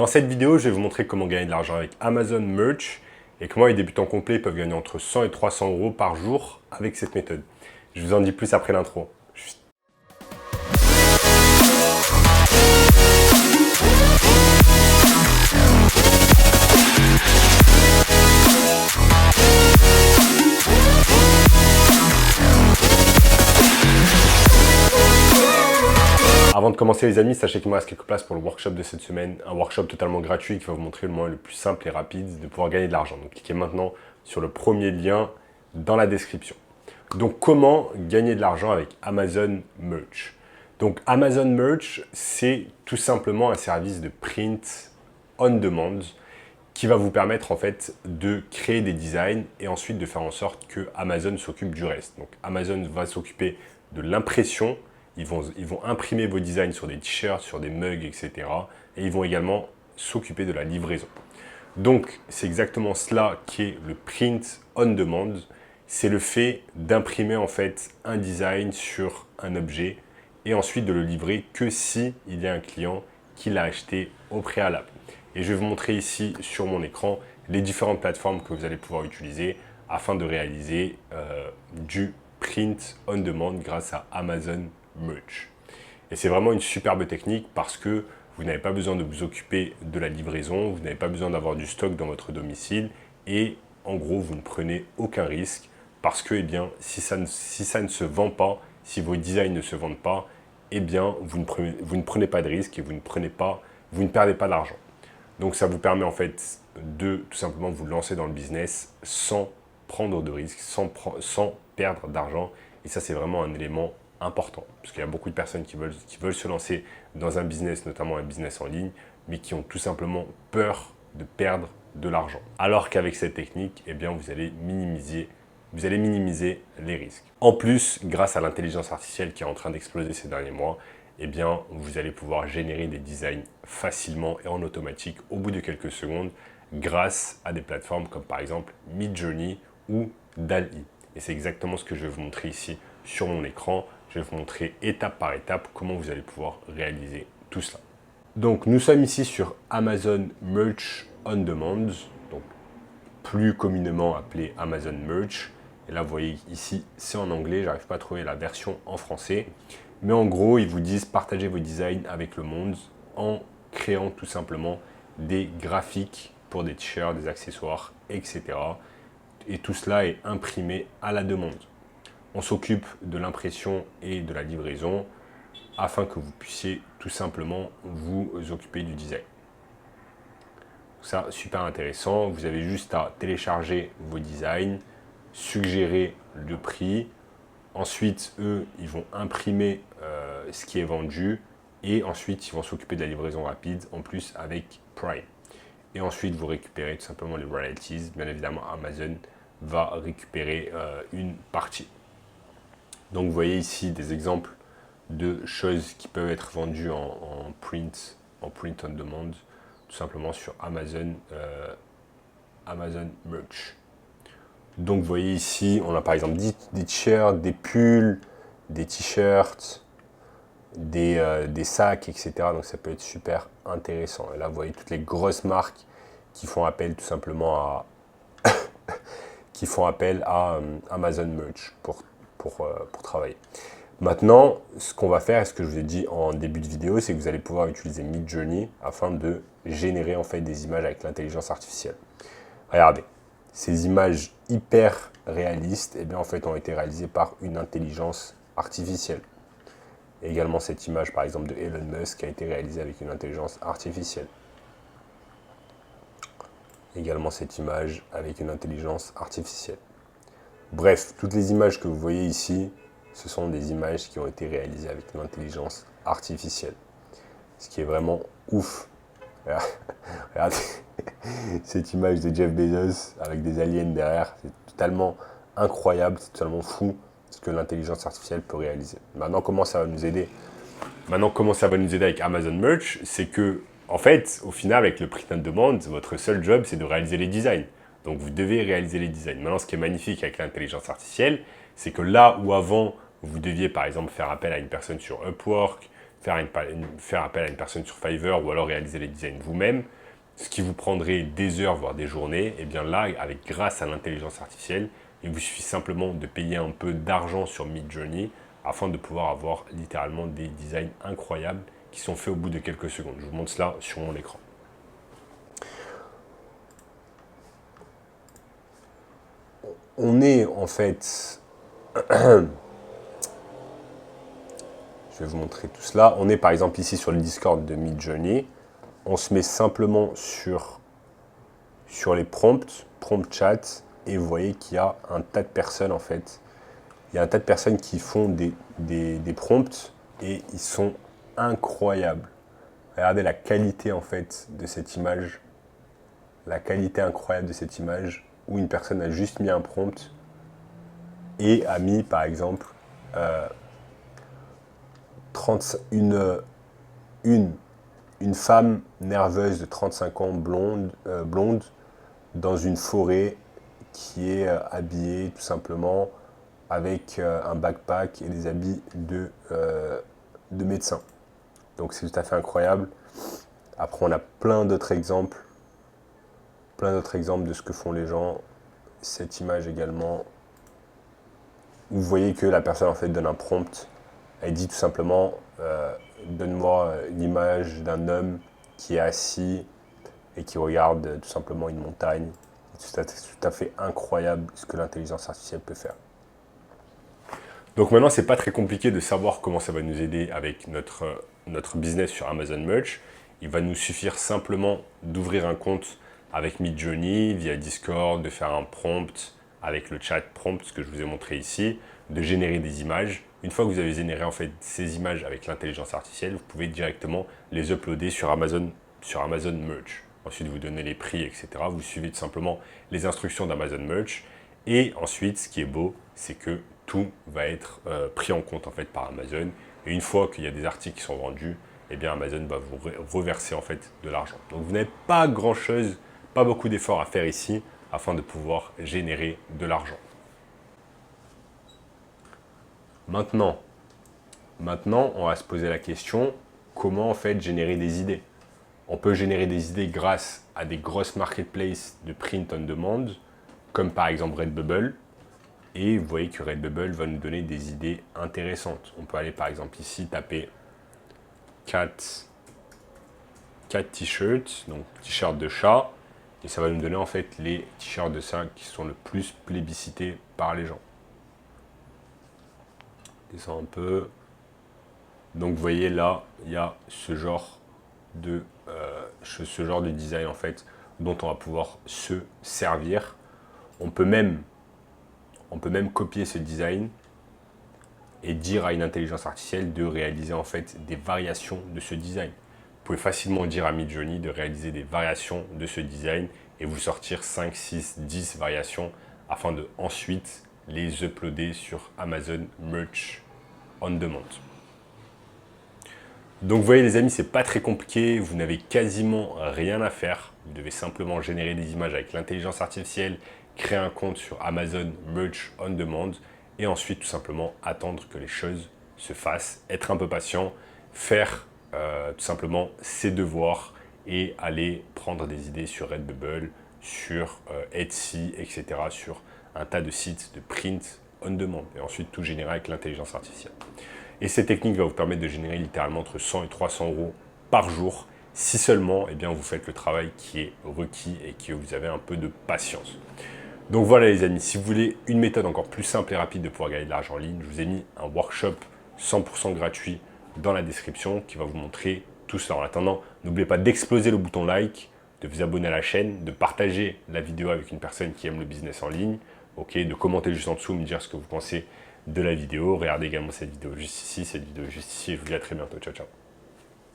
Dans cette vidéo, je vais vous montrer comment gagner de l'argent avec Amazon Merch et comment les débutants complets peuvent gagner entre 100 et 300 euros par jour avec cette méthode. Je vous en dis plus après l'intro. Avant de commencer les amis, sachez qu'il me reste quelques places pour le workshop de cette semaine, un workshop totalement gratuit qui va vous montrer le moyen le plus simple et rapide de pouvoir gagner de l'argent. Donc cliquez maintenant sur le premier lien dans la description. Donc comment gagner de l'argent avec Amazon Merch? Donc Amazon Merch, c'est tout simplement un service de print on demand qui va vous permettre en fait de créer des designs et ensuite de faire en sorte que Amazon s'occupe du reste. Donc Amazon va s'occuper de l'impression. Ils vont imprimer vos designs sur des t-shirts, sur des mugs, etc. Et ils vont également s'occuper de la livraison. Donc, c'est exactement cela qui est le print on demand. C'est le fait d'imprimer en fait un design sur un objet et ensuite de le livrer que si il y a un client qui l'a acheté au préalable. Et je vais vous montrer ici sur mon écran les différentes plateformes que vous allez pouvoir utiliser afin de réaliser du print on demand grâce à Amazon Merch. Et c'est vraiment une superbe technique parce que vous n'avez pas besoin de vous occuper de la livraison, vous n'avez pas besoin d'avoir du stock dans votre domicile et en gros vous ne prenez aucun risque parce que si ça ne se vend pas, si vos designs ne se vendent pas, vous ne prenez pas de risque et vous ne perdez pas d'argent. Donc ça vous permet en fait de tout simplement vous lancer dans le business sans prendre de risques, sans perdre d'argent. Et ça c'est vraiment un élément important, parce qu'il y a beaucoup de personnes qui veulent se lancer dans un business, notamment un business en ligne, mais qui ont tout simplement peur de perdre de l'argent. Alors qu'avec cette technique, vous allez minimiser les risques. En plus, grâce à l'intelligence artificielle qui est en train d'exploser ces derniers mois, vous allez pouvoir générer des designs facilement et en automatique au bout de quelques secondes grâce à des plateformes comme par exemple Midjourney ou DALL-E. Et c'est exactement ce que je vais vous montrer ici sur mon écran. Je vais vous montrer étape par étape comment vous allez pouvoir réaliser tout cela. Donc nous sommes ici sur Amazon Merch on Demand, donc plus communément appelé Amazon Merch. Et là vous voyez ici c'est en anglais, j'arrive pas à trouver la version en français. Mais en gros ils vous disent partagez vos designs avec le monde en créant tout simplement des graphiques pour des t-shirts, des accessoires, etc. Et tout cela est imprimé à la demande. On s'occupe de l'impression et de la livraison afin que vous puissiez tout simplement vous occuper du design. Ça, super intéressant. Vous avez juste à télécharger vos designs, suggérer le prix. Ensuite, eux, ils vont imprimer ce qui est vendu et ensuite, ils vont s'occuper de la livraison rapide en plus avec Prime. Et ensuite, vous récupérez tout simplement les royalties. Bien évidemment, Amazon va récupérer une partie. Donc vous voyez ici des exemples de choses qui peuvent être vendues en print on demand, tout simplement sur Amazon Merch. Donc vous voyez ici, on a par exemple des t-shirts, des pulls, des t-shirts, des sacs, etc. Donc ça peut être super intéressant. Et là vous voyez toutes les grosses marques qui font appel tout simplement à Amazon Merch pour travailler. Maintenant, ce qu'on va faire, et ce que je vous ai dit en début de vidéo, c'est que vous allez pouvoir utiliser Midjourney afin de générer en fait des images avec l'intelligence artificielle. Regardez, ces images hyper réalistes, en fait, ont été réalisées par une intelligence artificielle. Et également cette image, par exemple, de Elon Musk a été réalisée avec une intelligence artificielle. Également cette image avec une intelligence artificielle. Bref, toutes les images que vous voyez ici, ce sont des images qui ont été réalisées avec l'intelligence artificielle. Ce qui est vraiment ouf. Regardez cette image de Jeff Bezos avec des aliens derrière. C'est totalement incroyable, c'est totalement fou ce que l'intelligence artificielle peut réaliser. Maintenant, comment ça va nous aider avec Amazon Merch? C'est que, en fait, au final, avec le print on demand, votre seul job, c'est de réaliser les designs. Donc vous devez réaliser les designs. Maintenant, ce qui est magnifique avec l'intelligence artificielle, c'est que là où avant, vous deviez par exemple faire appel à une personne sur Upwork, faire appel à une personne sur Fiverr ou alors réaliser les designs vous-même, ce qui vous prendrait des heures, voire des journées, et bien là, grâce à l'intelligence artificielle, il vous suffit simplement de payer un peu d'argent sur Midjourney afin de pouvoir avoir littéralement des designs incroyables qui sont faits au bout de quelques secondes. Je vous montre cela sur mon écran. On est en fait... Je vais vous montrer tout cela. On est par exemple ici sur le Discord de Midjourney. On se met simplement sur les prompts, prompt chat, et vous voyez qu'il y a un tas de personnes en fait. Il y a un tas de personnes qui font des prompts et ils sont incroyables. Regardez la qualité en fait de cette image. La qualité incroyable de cette image où une personne a juste mis un prompt et a mis par exemple une femme nerveuse de 35 ans, blonde, dans une forêt qui est habillée tout simplement avec un backpack et des habits de médecin. Donc c'est tout à fait incroyable. Après on a plein d'autres exemples de ce que font les gens. Cette image également, vous voyez que la personne en fait donne un prompt. Elle dit tout simplement donne-moi une image d'un homme qui est assis et qui regarde tout simplement une montagne. C'est tout à fait incroyable ce que l'intelligence artificielle peut faire. Donc maintenant, c'est pas très compliqué de savoir comment ça va nous aider avec notre business sur Amazon Merch. Il va nous suffire simplement d'ouvrir un compte avec Midjourney via Discord, de faire un prompt avec le chat prompt, ce que je vous ai montré ici, de générer des images. Une fois que vous avez généré en fait ces images avec l'intelligence artificielle, vous pouvez directement les uploader sur Amazon Merch. Ensuite, vous donnez les prix, etc. Vous suivez tout simplement les instructions d'Amazon Merch. Et ensuite, ce qui est beau, c'est que tout va être pris en compte en fait par Amazon. Et une fois qu'il y a des articles qui sont vendus, eh bien Amazon va vous reverser en fait de l'argent. Donc vous n'avez pas grand-chose, pas beaucoup d'efforts à faire ici afin de pouvoir générer de l'argent. Maintenant, on va se poser la question, comment en fait générer des idées? On peut générer des idées grâce à des grosses marketplaces de print on demand, comme par exemple Redbubble. Et vous voyez que Redbubble va nous donner des idées intéressantes. On peut aller par exemple ici taper 4 t-shirts, donc t-shirts de chat, et ça va nous donner en fait les t-shirts de ça qui sont le plus plébiscités par les gens. Descends un peu. Donc vous voyez là, il y a ce genre de design en fait dont on va pouvoir se servir. On peut même copier ce design et dire à une intelligence artificielle de réaliser en fait des variations de ce design. Vous pouvez facilement dire à Midjourney de réaliser des variations de ce design et vous sortir 5, 6, 10 variations afin de ensuite les uploader sur Amazon Merch on Demand. Donc vous voyez les amis, c'est pas très compliqué, vous n'avez quasiment rien à faire. Vous devez simplement générer des images avec l'intelligence artificielle, créer un compte sur Amazon Merch on Demand et ensuite tout simplement attendre que les choses se fassent, être un peu patient, faire tout simplement ses devoirs et aller prendre des idées sur Redbubble, sur Etsy, etc. sur un tas de sites de print on demand et ensuite tout générer avec l'intelligence artificielle. Et cette technique va vous permettre de générer littéralement entre 100 et 300 euros par jour si seulement eh bien, vous faites le travail qui est requis et que vous avez un peu de patience. Donc voilà les amis, si vous voulez une méthode encore plus simple et rapide de pouvoir gagner de l'argent en ligne, je vous ai mis un workshop 100% gratuit dans la description qui va vous montrer tout cela. En attendant, n'oubliez pas d'exploser le bouton like, de vous abonner à la chaîne, de partager la vidéo avec une personne qui aime le business en ligne, de commenter juste en dessous, me dire ce que vous pensez de la vidéo. Regardez également cette vidéo juste ici, et je vous dis à très bientôt. Ciao, ciao.